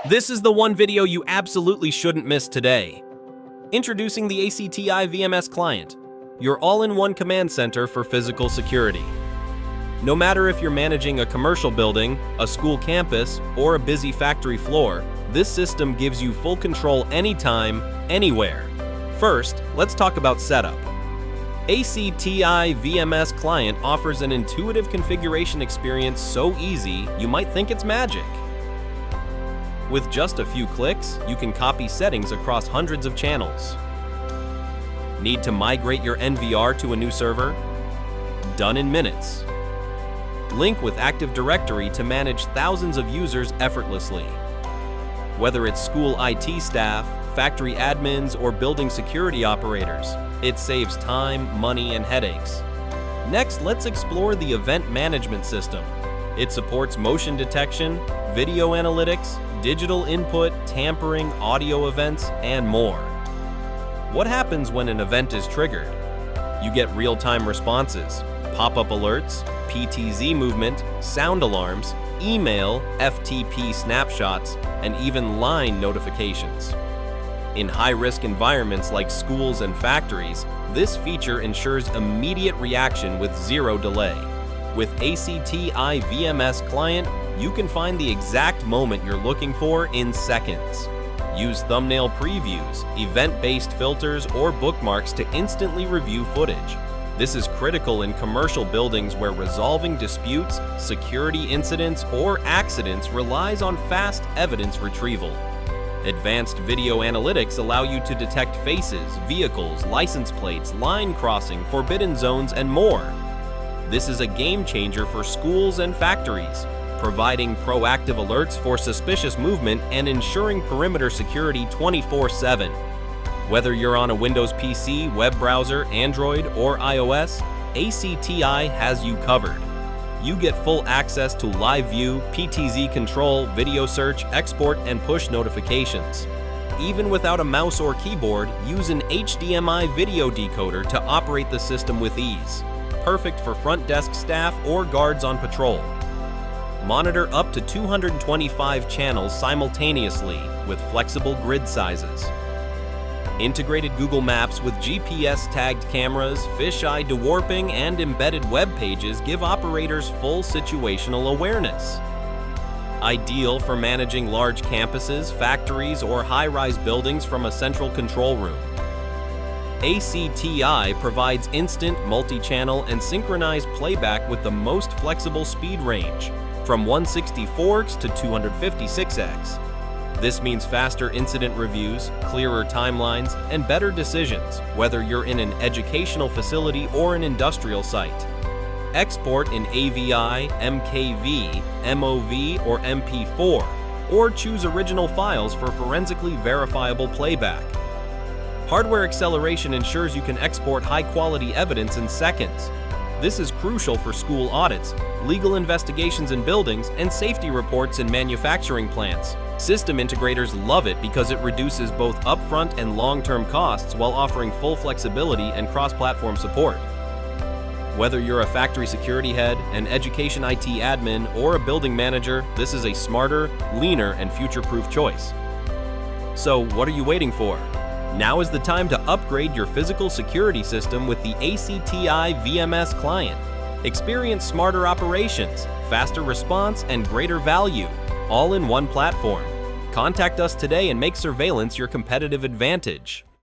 This is the one video you absolutely shouldn't miss today. Introducing the ACTi VMS client, your all-in-one command center for physical security. No matter if you're managing a commercial building, a school campus, or a busy factory floor, this system gives you full control anytime, anywhere. First, let's talk about setup. ACTi VMS client offers an intuitive configuration experience so easy you might think it's magic. With just a few clicks, you can copy settings across hundreds of channels. Need to migrate your NVR to a new server? Done in minutes. Link with Active Directory to manage thousands of users effortlessly. Whether it's school IT staff, factory admins, or building security operators, it saves time, money, and headaches. Next, let's explore the event management system. It supports motion detection, video analytics, digital input, tampering, audio events, and more. What happens when an event is triggered? You get real-time responses, pop-up alerts, PTZ movement, sound alarms, email, FTP snapshots, and even line notifications. In high-risk environments like schools and factories, this feature ensures immediate reaction with zero delay. With ACTi VMS client, you can find the exact moment you're looking for in seconds. Use thumbnail previews, event-based filters, or bookmarks to instantly review footage. This is critical in commercial buildings where resolving disputes, security incidents, or accidents relies on fast evidence retrieval. Advanced video analytics allow you to detect faces, vehicles, license plates, line crossing, forbidden zones, and more. This is a game changer for schools and factories, providing proactive alerts for suspicious movement and ensuring perimeter security 24/7. Whether you're on a Windows PC, web browser, Android, or iOS, ACTi has you covered. You get full access to live view, PTZ control, video search, export, and push notifications. Even without a mouse or keyboard, use an HDMI video decoder to operate the system with ease. Perfect for front desk staff or guards on patrol. Monitor up to 225 channels simultaneously with flexible grid sizes. Integrated Google Maps with GPS-tagged cameras, fisheye dewarping, and embedded web pages give operators full situational awareness. Ideal for managing large campuses, factories, or high-rise buildings from a central control room. ACTi provides instant multi-channel and synchronized playback with the most flexible speed range, from 164x to 256x. This means faster incident reviews, clearer timelines, and better decisions, whether you're in an educational facility or an industrial site. Export in AVI, MKV, MOV, or MP4, or choose original files for forensically verifiable playback. Hardware acceleration ensures you can export high-quality evidence in seconds. This is crucial for school audits, legal investigations in buildings, and safety reports in manufacturing plants. System integrators love it because it reduces both upfront and long-term costs while offering full flexibility and cross-platform support. Whether you're a factory security head, an education IT admin, or a building manager, this is a smarter, leaner, and future-proof choice. So what are you waiting for? Now is the time to upgrade your physical security system with the ACTi VMS client. Experience smarter operations, faster response, and greater value, all in one platform. Contact us today and make surveillance your competitive advantage.